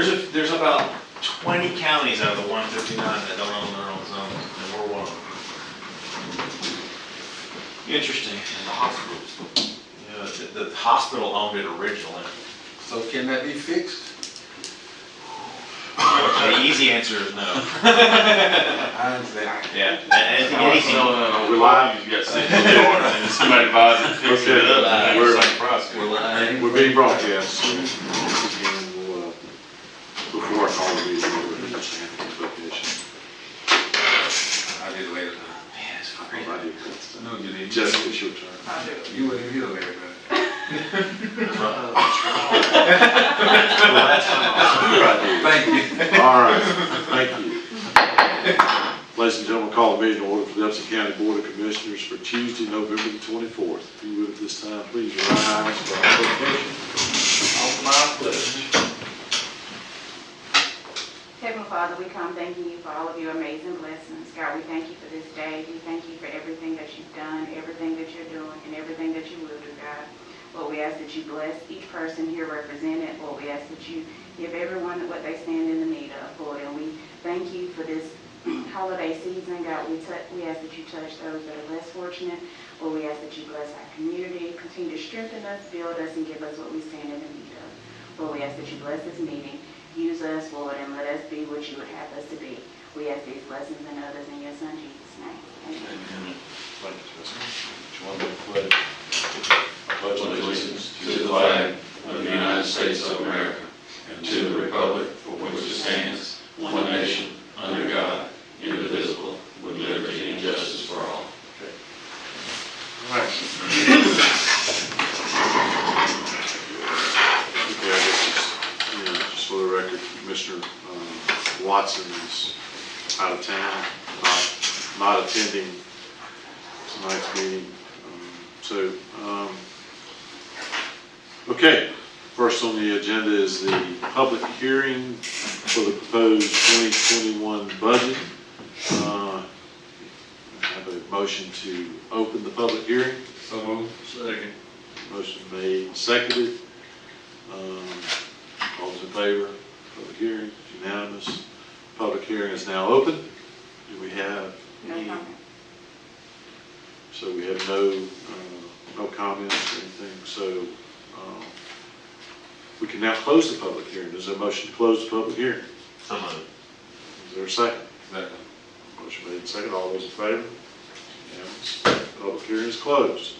There's about 20 counties out of the 159 that don't own their own zone, and we're one of them. Interesting. And the hospitals. Yeah, the hospital owned it originally. So can that be fixed? The easy answer is no. I understand. Yeah, and anything. We're live. You got 60 yards and somebody buys it, fixes it up, and We're- it's like process. We're being broadcast. And we'll, before I call the meeting, we'll understand the location. I did it later. Man, it's I crazy. do. No, you didn't. Jessica, it's your turn. I did. You wouldn't either later. Thank you. All right, thank you. Ladies and gentlemen, call the meeting to order for the Upson County Board of Commissioners for Tuesday, November the 24th. If you would at this time, please rise for our invocation. On my pledge. Heavenly Father, we come thanking you for all of your amazing blessings. God, we thank you for this day. We thank you for everything that you've done, everything that you're doing, and everything that you will do, God. Lord, we ask that you bless each person here represented. Lord, we ask that you give everyone what they stand in the need of, Lord. And we thank you for this holiday season. God, we ask that you touch those that are less fortunate. Lord, we ask that you bless our community, continue to strengthen us, build us, and give us what we stand in the need of. Lord, we ask that you bless this meeting. Use us, Lord, and let us be what you would have us to be. We ask these blessings and others in your Son, Jesus' name. Amen. Thank you, Jessica. One more pledge. I pledge allegiance to the flag of the United States of America and to the republic for which it stands, one nation, under God, indivisible, with liberty and justice for all. All right. Okay, I guess just for the record, Commissioner Watson is out of town, not attending tonight's meeting. Okay, first on the agenda is the public hearing for the proposed 2021 budget. I have a motion to open the public hearing. So moved. Second. Motion made, seconded. All those in favor? Public hearing is unanimous. Public hearing is now open. Do we have No any? comment. So we have no comments or anything. So we can now close the public hearing. Is there a motion to close the public hearing? So moved. Is there a second? Second. Motion made, second. All those in favor? Unanimous. Public hearing is closed.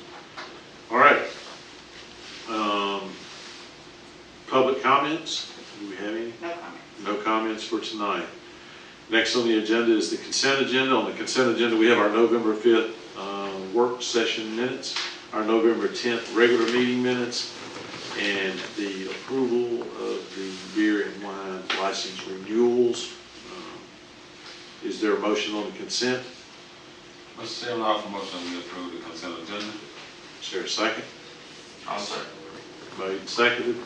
All right. Public comments? Do we have any? No comment. No comments for tonight. Next on the agenda is the consent agenda. On the consent agenda, we have our November 5th work session minutes, our November 10th regular meeting minutes, and the approval of the beer and wine license renewals. Is there a motion on the consent? Mr. Chairman, I offer motion we approve the consent agenda. Is there a second? I'll second. Made and seconded.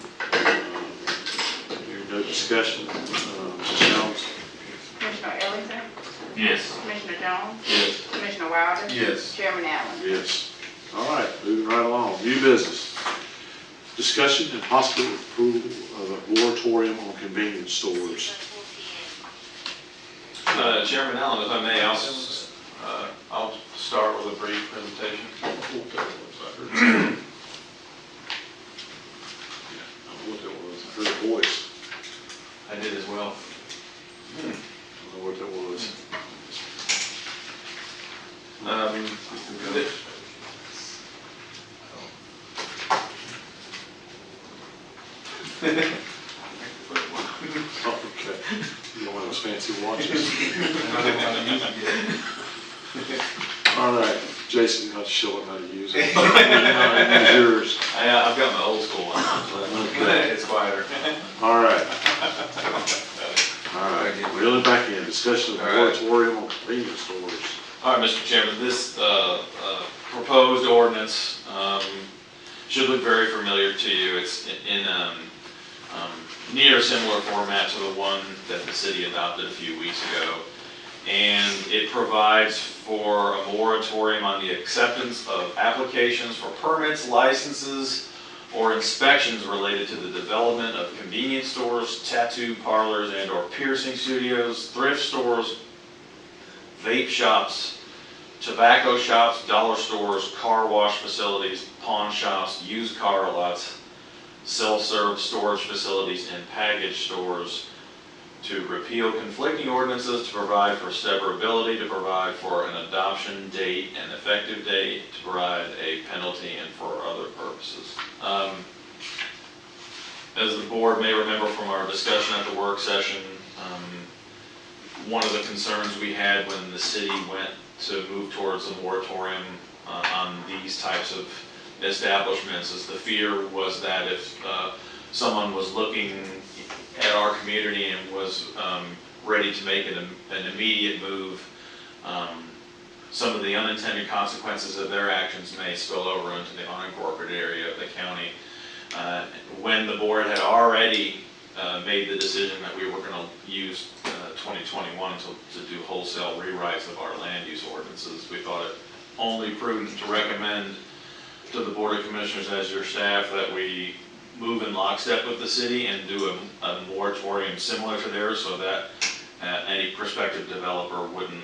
Hearing no discussion. Ms. Jones? Commissioner Ellington, Yes. Commissioner Jones, Yes. Commissioner Wilder, Yes. Chairman Allen. Yes. All right, moving right along. New business. Discussion and possible approval of a moratorium on convenience stores. Chairman Allen, if I may, I'll start with a brief presentation. I don't know what that was. I heard a voice. I did as well. I don't know what that was. Oh, okay. You don't want those fancy watches. All right, Jason, you have to show him how to use it. You know how to use yours. I've got my old school one, so Okay. it's quieter. All right. All right, reeling back in. Discussion of All right. moratorium on convenience stores. All right, Mr. Chairman, this proposed ordinance should look very familiar to you. It's in near a similar format to the one that the city adopted a few weeks ago. And it provides for a moratorium on the acceptance of applications for permits, licenses, or inspections related to the development of convenience stores, tattoo parlors, and/or piercing studios, thrift stores, vape shops, tobacco shops, dollar stores, car wash facilities, pawn shops, used car lots, self-serve storage facilities, and package stores, to repeal conflicting ordinances, to provide for severability, to provide for an adoption date and effective date, to provide a penalty, and for other purposes. As the board may remember from our discussion at the work session, one of the concerns we had when the city went to move towards a moratorium on these types of establishments is the fear was that if someone was looking at our community and was ready to make an immediate move, some of the unintended consequences of their actions may spill over into the unincorporated area of the county. When the board had already made the decision that we were going to use 2021 to do wholesale rewrites of our land use ordinances, we thought it only prudent to recommend to the Board of Commissioners as your staff that we move in lockstep with the city and do a moratorium similar to theirs, so that any prospective developer wouldn't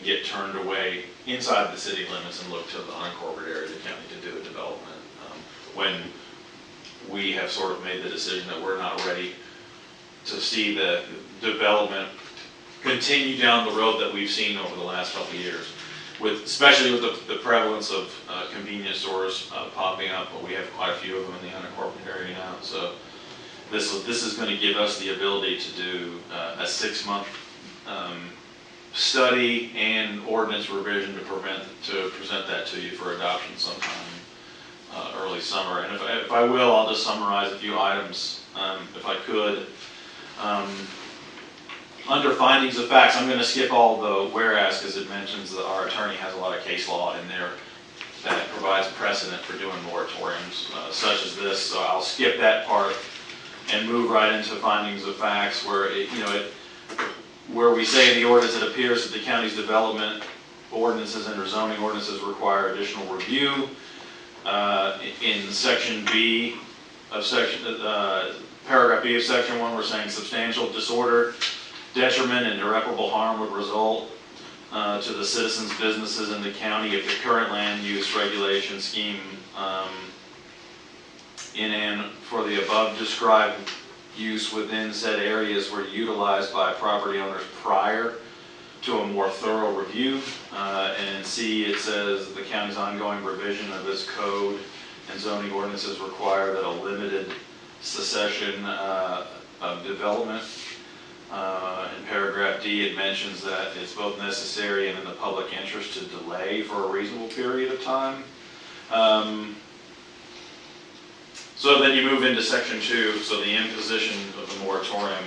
get turned away inside the city limits and look to the unincorporated area of the county to do a development. When we have sort of made the decision that we're not ready to see the development continue down the road that we've seen over the last couple of years, especially with the prevalence of convenience stores popping up. But we have quite a few of them in the unincorporated area now. So this is going to give us the ability to do a 6-month study and ordinance revision to present that to you for adoption sometime early summer. And if I will, I'll just summarize a few items, if I could. Under findings of facts, I'm going to skip all the whereas because it mentions that our attorney has a lot of case law in there that provides precedent for doing moratoriums such as this. So I'll skip that part and move right into findings of facts, where where we say in the ordinance it appears that the county's development ordinances and rezoning ordinances require additional review. In section B of paragraph B of section 1, we're saying substantial disorder, detriment, and irreparable harm would result to the citizens, businesses in the county if the current land use regulation scheme in and for the above described use within said areas were utilized by property owners prior to a more thorough review. And in C, it says the county's ongoing revision of its code and zoning ordinances require that a limited cessation of development. In paragraph D, it mentions that it's both necessary and in the public interest to delay for a reasonable period of time. So then you move into section 2, so the imposition of the moratorium.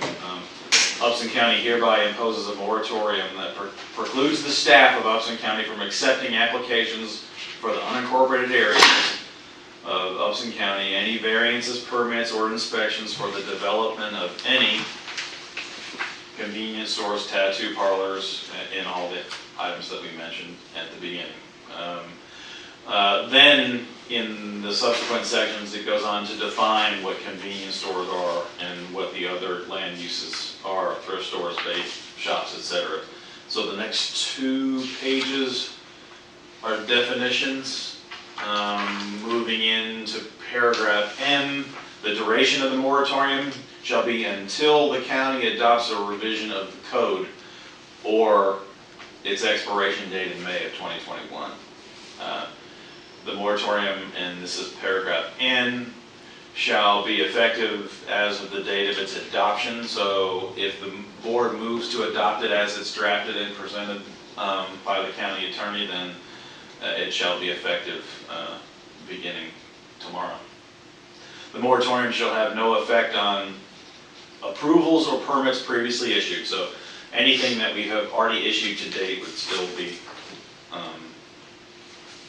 Upson County hereby imposes a moratorium that precludes the staff of Upson County from accepting applications for the unincorporated areas of Upson County, any variances, permits, or inspections for the development of any convenience stores, tattoo parlors, and all the items that we mentioned at the beginning. Then in the subsequent sections, it goes on to define what convenience stores are and what the other land uses are, thrift stores, vape shops, etc. So the next 2 pages are definitions. Moving into paragraph M, the duration of the moratorium shall be until the county adopts a revision of the code or its expiration date in May of 2021. The moratorium, and this is paragraph N, shall be effective as of the date of its adoption. So if the board moves to adopt it as it's drafted and presented by the county attorney, then it shall be effective beginning tomorrow. The moratorium shall have no effect on approvals or permits previously issued. So anything that we have already issued to date would still be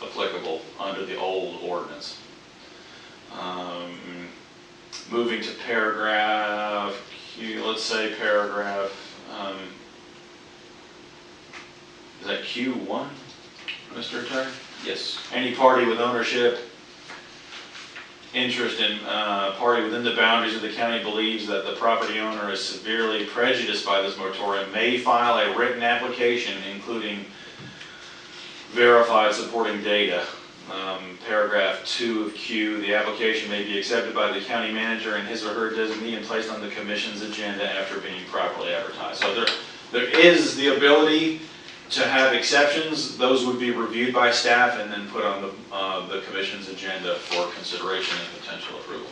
applicable under the old ordinance. Moving to paragraph Q, let's say paragraph, is that Q1, Mr. Attorney? Yes. Any party with ownership interest in party within the boundaries of the county believes that the property owner is severely prejudiced by this moratorium may file a written application including verified supporting data. Paragraph 2 of Q, the application may be accepted by the county manager and his or her designee and placed on the commission's agenda after being properly advertised. So there is the ability to have exceptions. Those would be reviewed by staff and then put on the commission's agenda for consideration and potential approval.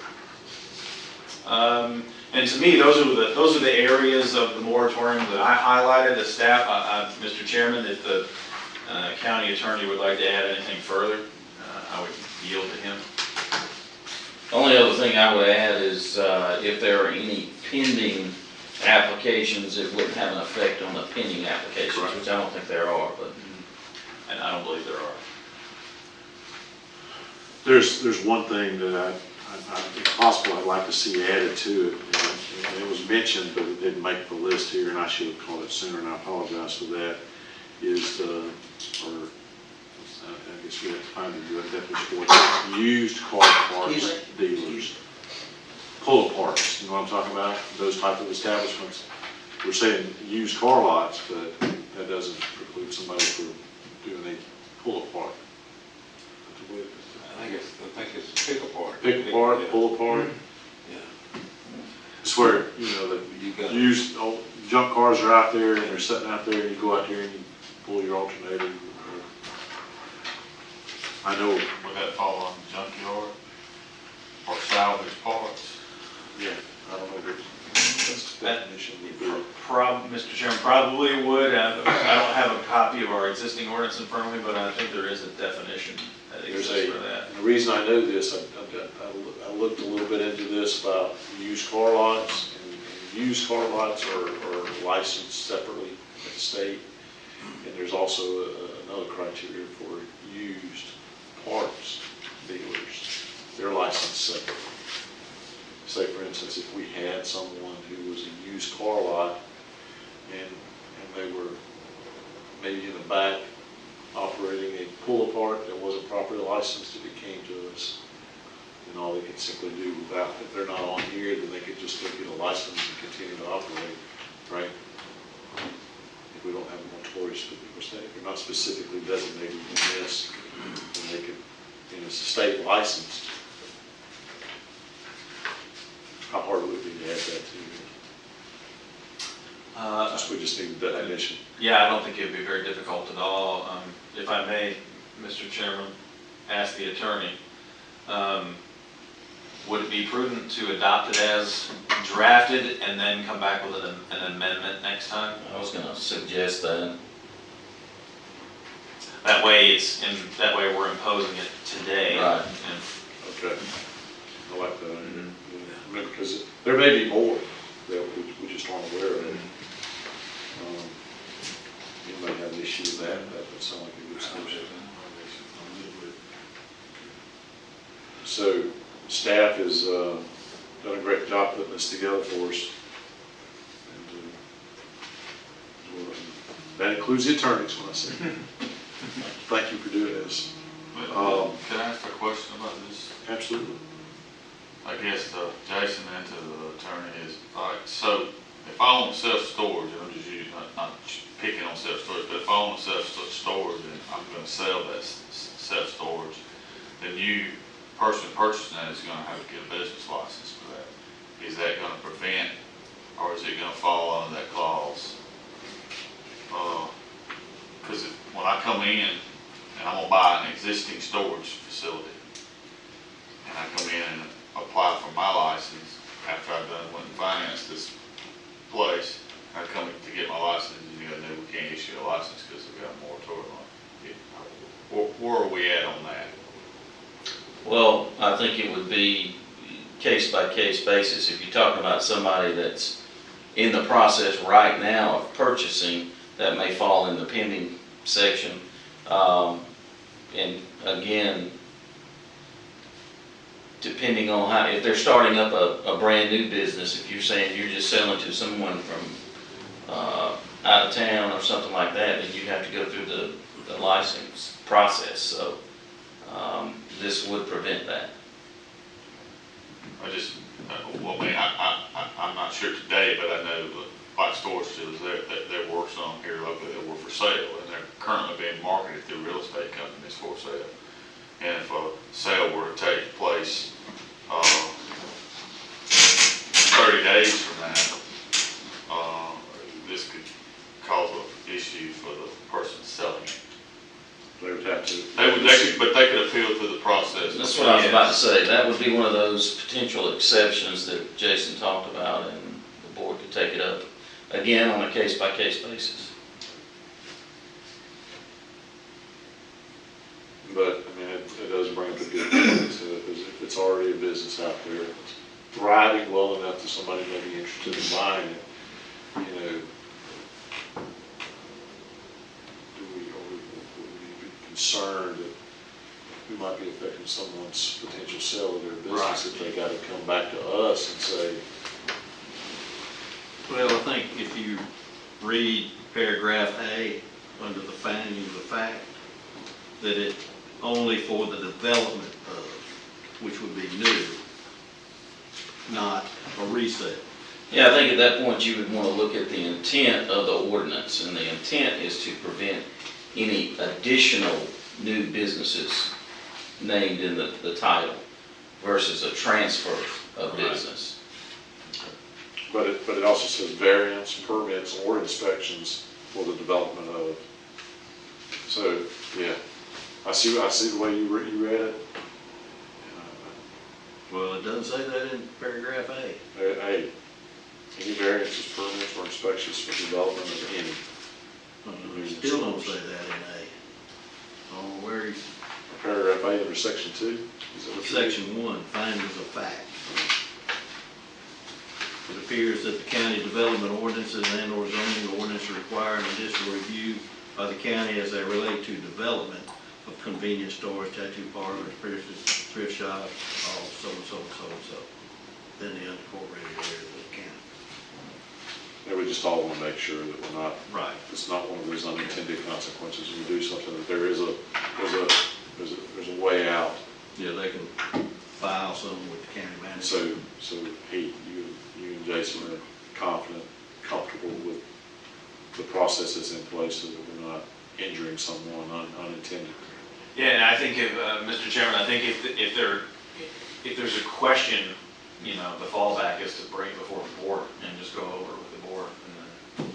And to me, those are the areas of the moratorium that I highlighted as staff. Mr. Chairman, if the county attorney would like to add anything further, I would yield to him. The only other thing I would add is if there are any pending applications, it wouldn't have an effect on the pending applications, Correct. which I don't think there are, but. And I don't believe there are. There's one thing that if possible, I'd like to see added to it. And it was mentioned, but it didn't make the list here, and I should have caught it sooner, and I apologize for that, is I guess we have to find a good definition for it. Used car parts dealers. Pull parts, you know what I'm talking about? Those type of establishments. We're saying used car lots, but that doesn't preclude somebody from doing a pull apart. I think it's pick apart. Pick apart, pull apart. Yeah. It's where, you know, the used junk cars are out there and they're sitting out there and you go out there and you pull your alternator. I know. Would that fall on junkyard or salvage parts? Yeah, I don't know what the definition would be. Mr. Chairman, probably would. I don't have a copy of our existing ordinance in front of me, but I think there is a definition that exists for that. And the reason I know this, I looked a little bit into this about used car lots, and used car lots are licensed separately at the state, and there's also another criteria for used parts dealers. They're licensed separately. Say, for instance, if we had someone who was a used car lot and they were maybe in the back operating a pull-apart that wasn't properly licensed, if it came to us, then all they could simply do without, if they're not on here, then they could just go get a license and continue to operate, right? If we don't have a moratorium, if they're not specifically designated in this, then they could, and it's a state licensed. How hard would it be to add that to? We just need the definition. Yeah, I don't think it would be very difficult at all. If I may, Mr. Chairman, ask the attorney, would it be prudent to adopt it as drafted and then come back with an amendment next time? I was going to suggest that. That way we're imposing it today. Right. Okay. I like that. I mean, because there may be more that we just aren't aware of. You might have an issue with that. That would sound like a good solution. So staff has done a great job putting this together for us. And, that includes the attorneys when I say. Thank you for doing this. Can I ask a question about this? Absolutely. I guess to Jason and to the attorney is, like, so if I own self-storage, I'm just using, not picking on self-storage, but if I own self-storage and I'm going to sell that self-storage, then person purchasing that is going to have to get a business license for that. Is that going to prevent, or is it going to fall under that clause? Because when I come in and I'm going to buy an existing storage facility, and I come in and apply for my license after I've went and financed this place, I come to get my license, and we can't issue a license because we've got a moratorium on it. Where are we at on that? Well, I think it would be case-by-case basis. If you're talking about somebody that's in the process right now of purchasing, that may fall in the pending section. And again, depending on how, if they're starting up a brand new business, if you're saying you're just selling to someone from out of town or something like that, then you have to go through the license process. So this would prevent that. well, I mean, I'm not sure today, but I know the like storage facilities, there were some here locally that were for sale, and they're currently being marketed through real estate companies for sale. And if a sale were to take place, 30 days from now, this could cause an issue for the person selling it. They would have to. But they could appeal to the process. That's what I was about to say. That would be one of those potential exceptions that Jason talked about, and the board could take it up again on a case-by-case basis. But, I mean, it does bring up a good point, so if it's already a business out there, it's thriving well enough that somebody may be interested in buying it, you know, are we be concerned that we might be affecting someone's potential sale of their business if they gotta come back to us and say, Well, I think if you read paragraph A under the findings of fact, that it only for the development of, which would be new, not a resale. Yeah, I think at that point you would want to look at the intent of the ordinance, and the intent is to prevent any additional new businesses named in the title versus a transfer of business. but it also says variance, permits, or inspections for the development of. So, yeah, I see the way you read it. Well, it doesn't say that in paragraph A. Hey, any variances, permits, or inspections for development of any. Still don't say that in A. Oh, where is Paragraph 8 under section 2. Is that what you're reading? section 1, findings of fact. It appears that the county development ordinances and/or zoning ordinance require an additional review by the county as they relate to development of convenience stores, tattoo parlors, thrift shops, all so and so and so and so. Then the unincorporated area of the county. Yeah, we just all want to make sure that we're not, Right. it's not one of those unintended consequences. We do something that there's a way out. Yeah, they can file something with the county manager. So Pete, you and Jason are confident, comfortable with the processes in place so that we're not injuring someone unintended. Yeah, and I think if, Mr. Chairman, I think if there's a question, you know, the fallback is to bring it before the board and just go over with the board. And then,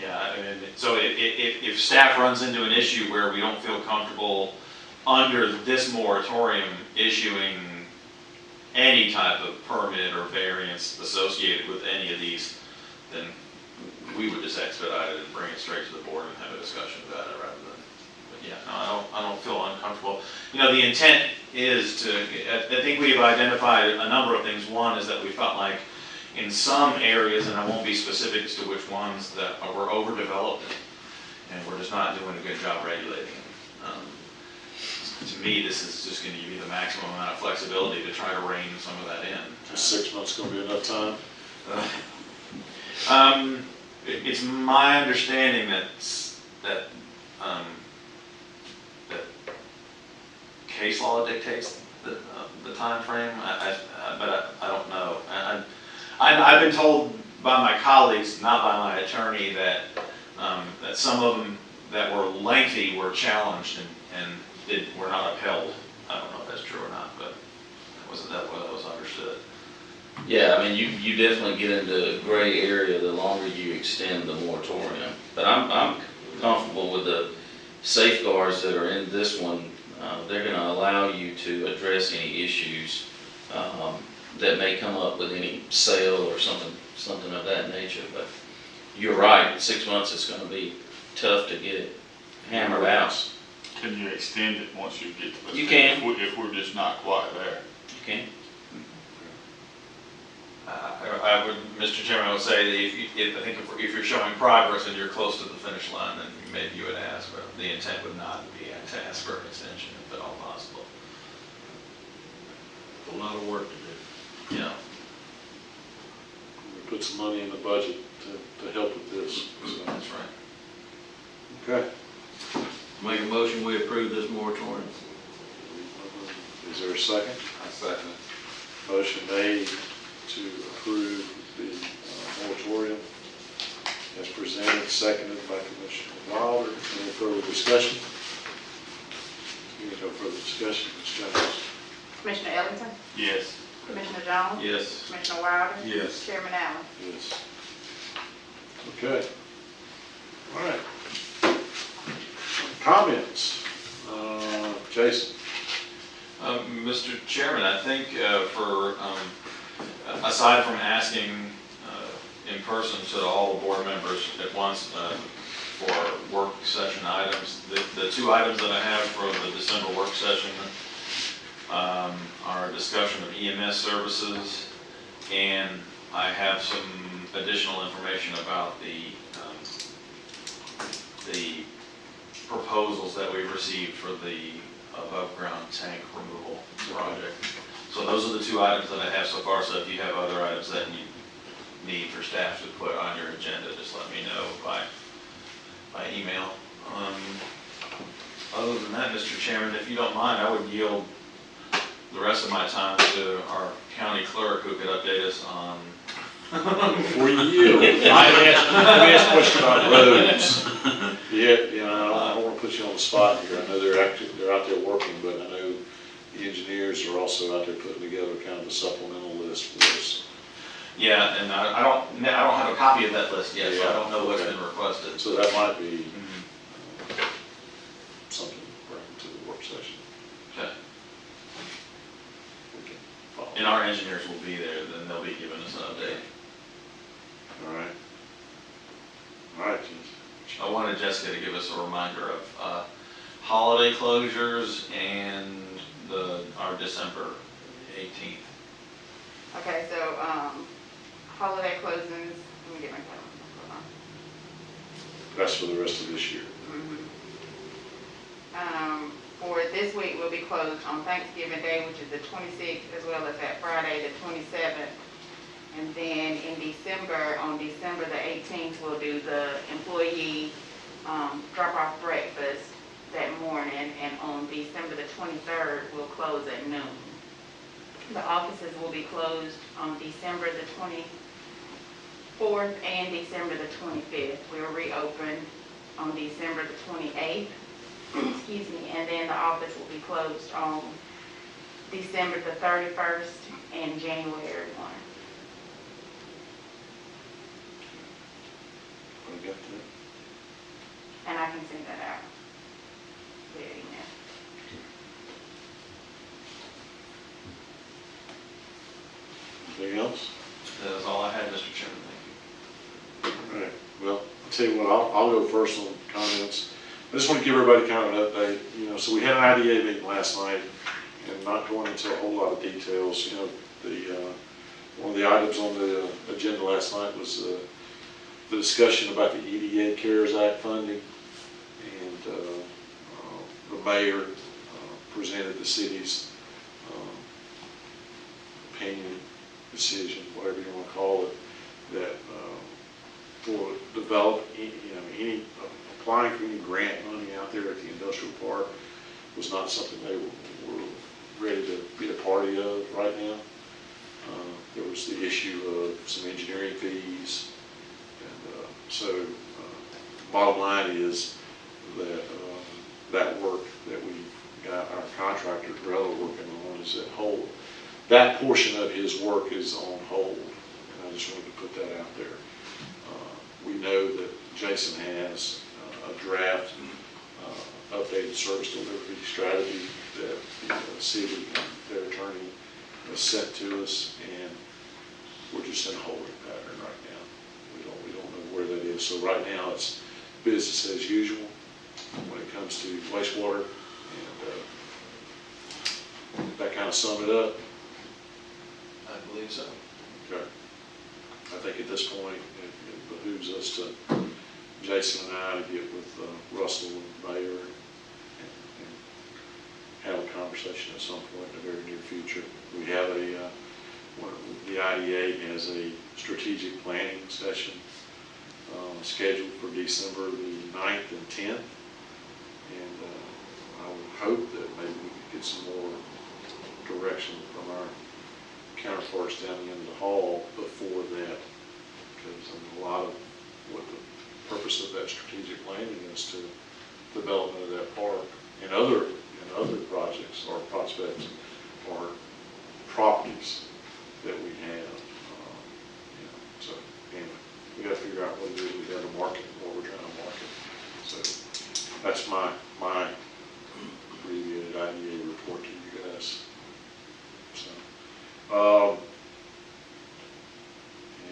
yeah, I mean, so if staff runs into an issue where we don't feel comfortable under this moratorium issuing any type of permit or variance associated with any of these, then we would just expedite it and bring it straight to the board and have a discussion about it rather than, but yeah, no, I don't feel uncomfortable. You know, the intent is to, I think we've identified a number of things. One is that we felt like in some areas, and I won't be specific as to which ones, that were overdeveloped and we're just not doing a good job regulating them. To me, this is just going to give you the maximum amount of flexibility to try to rein some of that in. Is 6 months going to be enough time? It's my understanding that case law dictates the time frame, but I don't know. I've been told by my colleagues, not by my attorney, that some of them that were lengthy were challenged and were not upheld. I don't know if that's true or not, but that was understood. Yeah, I mean, you definitely get into a gray area the longer you extend the moratorium. But I'm comfortable with the safeguards that are in this one. They're going to allow you to address any issues that may come up with any sale or something of that nature. But you're right, 6 months is going to be tough to get it hammered out. Can you extend it once you get to the? You can. If we're just not quite there. You can. I would, Mr. Chairman, I would say that if you're showing progress and you're close to the finish line, then maybe you would ask, but the intent would not be to ask for an extension if at all possible. A lot of work to do. Yeah. We put some money in the budget to help with this. So. That's right. Okay. Make a motion, we approve this moratorium. Is there a second? I second it. Motion made to approve the moratorium as presented, seconded by Commissioner Wilder. Any further discussion? Any no further discussion, Ms. Jones? Commissioner Ellington, Yes. Commissioner Jones, Yes. Commissioner Wilder, Yes. Chairman Allen. Yes. Okay. All right. Comments? Jason? Mr. Chairman, I think aside from asking in person to all the board members at once for work session items, the two items that I have for the December work session are a discussion of EMS services, and I have some additional information about the proposals that we received for the above-ground tank removal project. So those are the two items that I have so far, so if you have other items that you need for staff to put on your agenda, just let me know by email. Other than that, Mr. Chairman, if you don't mind, I would yield the rest of my time to our county clerk, who could update us on. Before you yield, let me ask a question about roads. Yeah, I don't want to put you on the spot here. I know they're out there working, but I know the engineers are also out there putting together kind of a supplemental list for us. Yeah, and I don't have a copy of that list yet, so I don't know what's Okay. been requested. So that might be something to bring to the work session. Okay. We can follow. And our engineers will be there, then they'll be giving us an update. All right. All right, Keith. I wanted Jessica to give us a reminder of holiday closures and our December 18th. Okay, so, holiday closings, let me get my calendar, hold on. That's for the rest of this year. For this week, we'll be closed on Thanksgiving Day, which is the 26th, as well as that Friday, the 27th. And then in December, on December the 18th, we'll do the employee drop-off breakfast that morning. And on December the 23rd, we'll close at noon. The offices will be closed on December the 24th and December the 25th. We'll reopen on December the 28th. Excuse me, and then the office will be closed on December the 31st and January 1. I got that. And I can send that out via email. Anything else? That's all I had, Mr. Chairman, thank you. All right. Well, I'll tell you what, I'll go first on comments. I just want to give everybody kind of an update. So we had an IDA meeting last night, and not going into a whole lot of details. One of the items on the agenda last night was the discussion about the EDA CARES Act funding, and the mayor presented the city's opinion, decision, whatever you want to call it, that for any applying for any grant money out there at the industrial park was not something they were ready to be a party of right now. There was the issue of some engineering fees, and so bottom line is that that work that we got our contractor Grella working on is at hold. That portion of his work is on hold, and I just wanted to put that out there. We know that Jason has a draft updated service delivery strategy that the city and their attorney has sent to us, and we're just in a holding pattern right now. We don't know where that is. So right now it's business as usual when it comes to wastewater, and that kind of sum it up. I believe so. Okay. I think at this point it behooves us to, Jason and I, to get with Russell and Mayor and have a conversation at some point in the very near future. We have the IDA has a strategic planning session scheduled for December the 9th and 10th. And I would hope that maybe we could get some more direction from our counterparts down the end of the hall before that. Because I mean, a lot of what the purpose of that strategic landing is to development of that park and other projects or prospects or properties that we have. So anyway, we got to figure out what it is we have to market, what we're trying to market. So that's my abbreviated IDA report to you guys. So,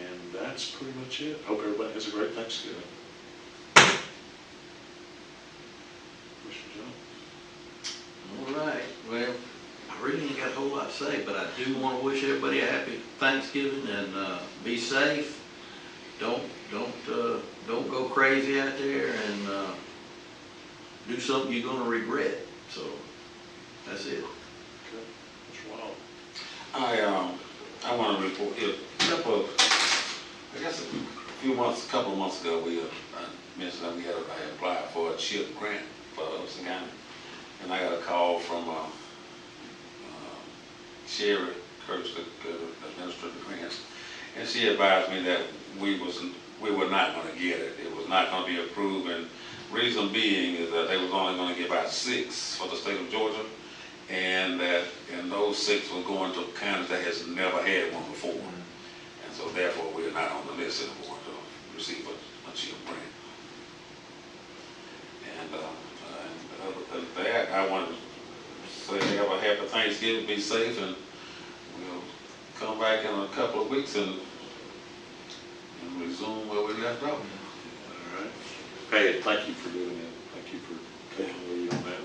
and that's pretty much it. Hope everybody has a great Thanksgiving. All right, well, I really ain't got a whole lot to say, but I do want to wish everybody a happy Thanksgiving and be safe. Don't go crazy out there and do something you're gonna regret. So that's it. Okay. Mr. Wild. I want to report here, a couple of months ago, we mentioned that we had applied for a CHIP grant for Upson County. And I got a call from Sherry Kurtz, the administrator of grants, and she advised me that we were not going to get it. It was not going to be approved, and reason being is that they was only going to give out 6 for the state of Georgia, and those 6 were going to counties that has never had one before, and so therefore we're not on the list anymore to receive a CHIP grant. And other than that, I want to say have a happy Thanksgiving, be safe, and we'll come back in a couple of weeks and resume where we left off. All right. Hey, thank you for doing that. Thank you for taking the lead on that.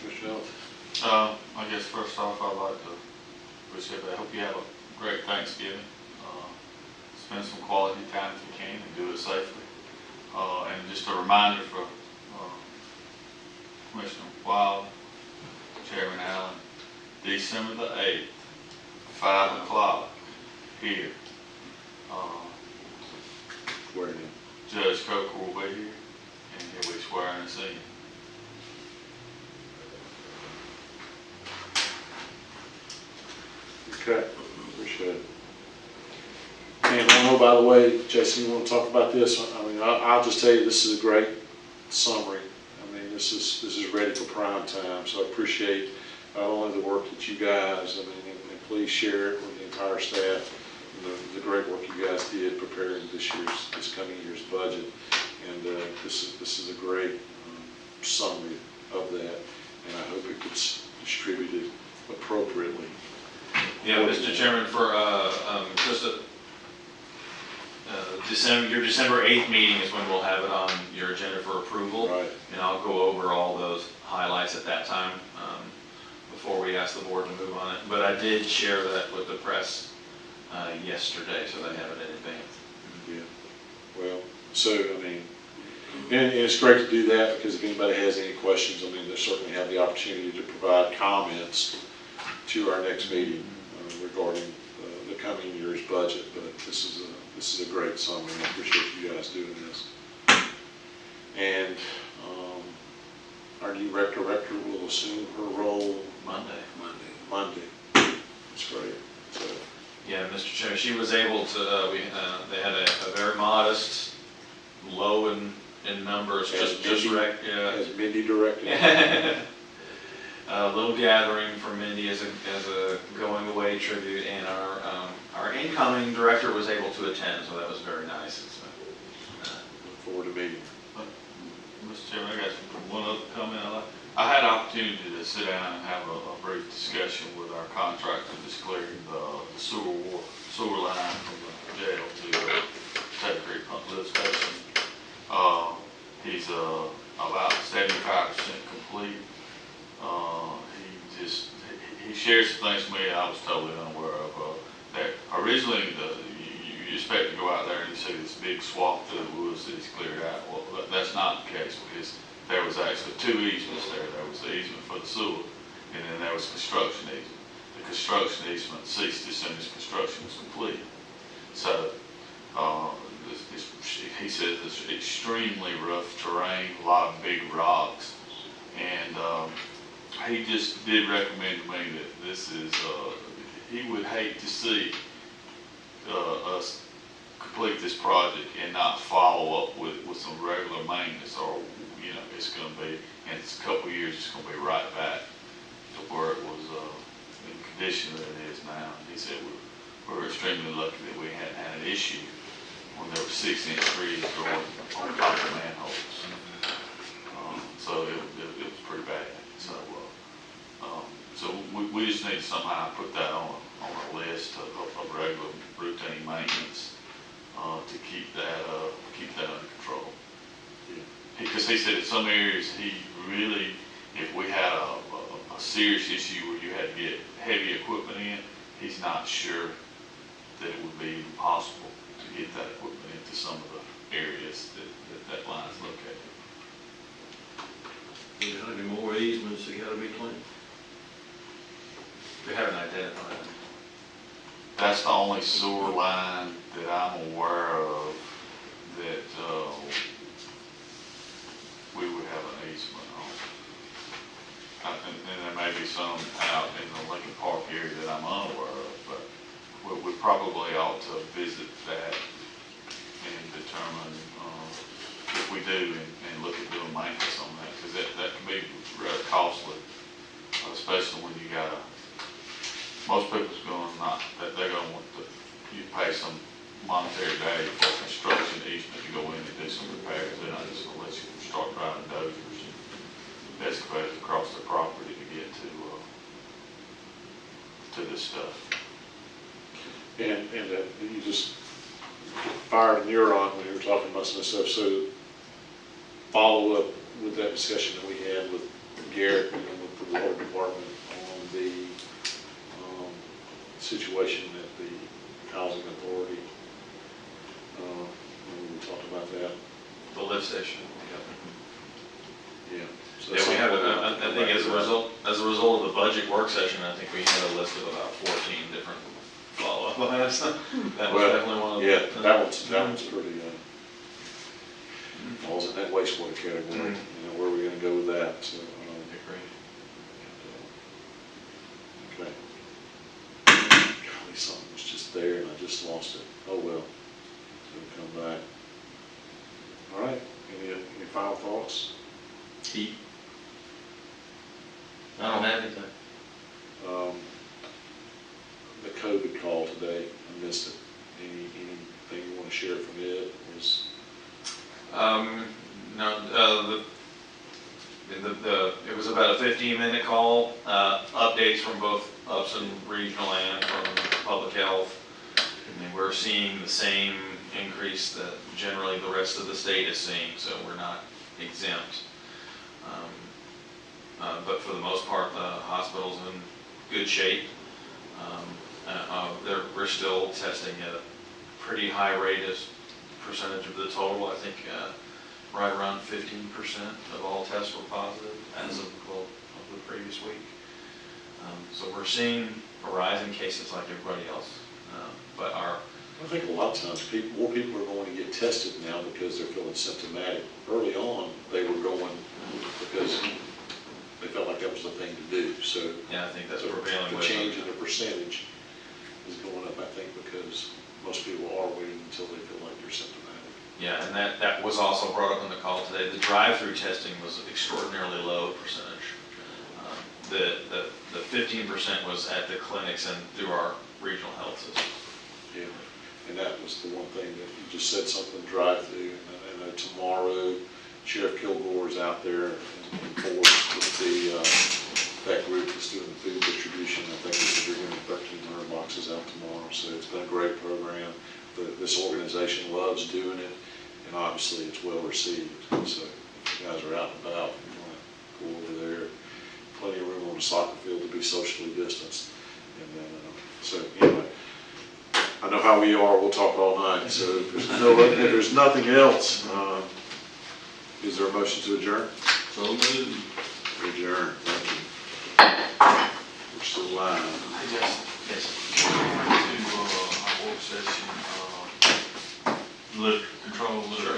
Michelle? I guess first off, I'd like to wish everybody, I hope you have a great Thanksgiving. Spend some quality time if you can and do it safely. And just a reminder for Commissioner Wild, Chairman Allen, December the 8th, 5 o'clock here. Swear in. Judge Coker will be here and he'll be swearing us in. Okay, appreciate it. And I know, by the way, Jason, you want to talk about this? I mean, I'll just tell you, this is a great summary. I mean, this is ready for prime time. So I appreciate not only the work that you guys, and please share it with the entire staff, and the great work you guys did preparing this coming year's budget. And this is a great summary of that, and I hope it gets distributed appropriately. Yeah, Mr. Chairman, for just your December 8th meeting is when we'll have it on your agenda for approval. Right. And I'll go over all those highlights at that time before we ask the board to move on it. But I did share that with the press yesterday, so they have it in advance. Yeah. Well, so, I mean, and it's great to do that because if anybody has any questions, I mean, they certainly have the opportunity to provide comments to our next meeting regarding the coming year's budget. But this is a great summary. I appreciate you guys doing this. And our new director will assume her role Monday. That's great. So, yeah, Mr. Chairman, she was able to. They had a very modest, low in numbers, just right. Yeah. As Mindy directed. A little gathering for Mindy as a going away tribute, and our incoming director was able to attend, so that was very nice. Look forward to meeting. Mr. Chairman, I got one other comment. I had an opportunity to sit down and have a brief discussion with our contractor that's clearing the sewer line from the jail to Tate Creek Pump Lift Station. He's about 75% complete. He shared some things with me I was totally unaware of. That originally you expect to go out there and you see this big swath of the woods that he's cleared out. Well, that's not the case because there was actually 2 easements there. There was the easement for the sewer, and then there was construction easement. The construction easement ceased as soon as construction was complete. So he says it's extremely rough terrain, a lot of big rocks, and he just did recommend to me that this is he would hate to see us complete this project and not follow up with some regular maintenance, or, you know, it's gonna be, in a couple of years, it's gonna be right back to where it was, in the condition that it is now. He said we're extremely lucky that we hadn't had an issue when there were 6-inch trees growing on top of manholes. So it was pretty bad. So we just need to somehow put that on a list of regular routine maintenance, to keep that under control. Because he said in some areas, he really, if we had a serious issue where you had to get heavy equipment in, he's not sure that it would be possible to get that equipment into some of the areas that line's located. You got any more easements that gotta be cleaned? We haven't identified. That's the only sewer line that I'm aware of that, we would have an easement on. And there may be some out in the Lincoln Park area that I'm unaware of, but we probably ought to visit that and determine, if we do, and look at doing maintenance on that, because that can be rather costly, especially when you gotta, most people's going they're gonna want you to pay some monetary value for construction easement to go in and do some repairs. They're not just gonna let you start driving dozers and excavators across the property to get to this stuff. And you just fired a neuron when you were talking about some of this stuff, so follow up with that discussion that we had with Garrett and with the water department on the situation at the housing authority. When we talked about that. The lift station. Yeah. So Yeah, we have, I think as a result of the budget work session, I think we had a list of about 14 different follow-up items. That was definitely one of them. Yeah, that one's pretty, falls in that wastewater category. You know, where are we gonna go with that? So, okay. Golly, something was just there and I just lost it. Oh, well. It'll come back. All right, any final thoughts? Heat. I don't have anything. The COVID call today, I missed it. Anything you want to share from it? No, it was about a 15-minute call, updates from both Upson Regional and from Public Health. And we're seeing the same increase that generally the rest of the state is seeing, so we're not exempt. But for the most part, the hospital's in good shape. We're still testing at a pretty high rate as percentage of the total. I think right around 15% of all tests were positive as of the previous week. So we're seeing a rise in cases like everybody else. But I think a lot of times more people are going to get tested now because they're feeling symptomatic. Early on, they were going because they felt like that was the thing to do. So yeah, I think that's prevailing the wisdom. change in the percentage is going up, I think, because most people are waiting until they feel like they're symptomatic. Yeah, and that was also brought up in the call today. The drive-through testing was extraordinarily low percentage. The 15% was at the clinics and through our regional health system. Yeah, and that was the one thing that you just said something drive-through. And I know tomorrow Sheriff Kilgore is out there in force with that group that's doing the food distribution. I think they're going to 1,300 boxes out tomorrow. So it's been a great program. This organization loves doing it, and obviously it's well received. So if you guys are out and about, you want to go over there. Plenty of room on the soccer field to be socially distanced. And then, so anyway, I know how we are. We'll talk all night. So if there's nothing else, is there a motion to adjourn? So moved. Adjourn. Thank you. We're still live. Yes. To our work session, litter control, litter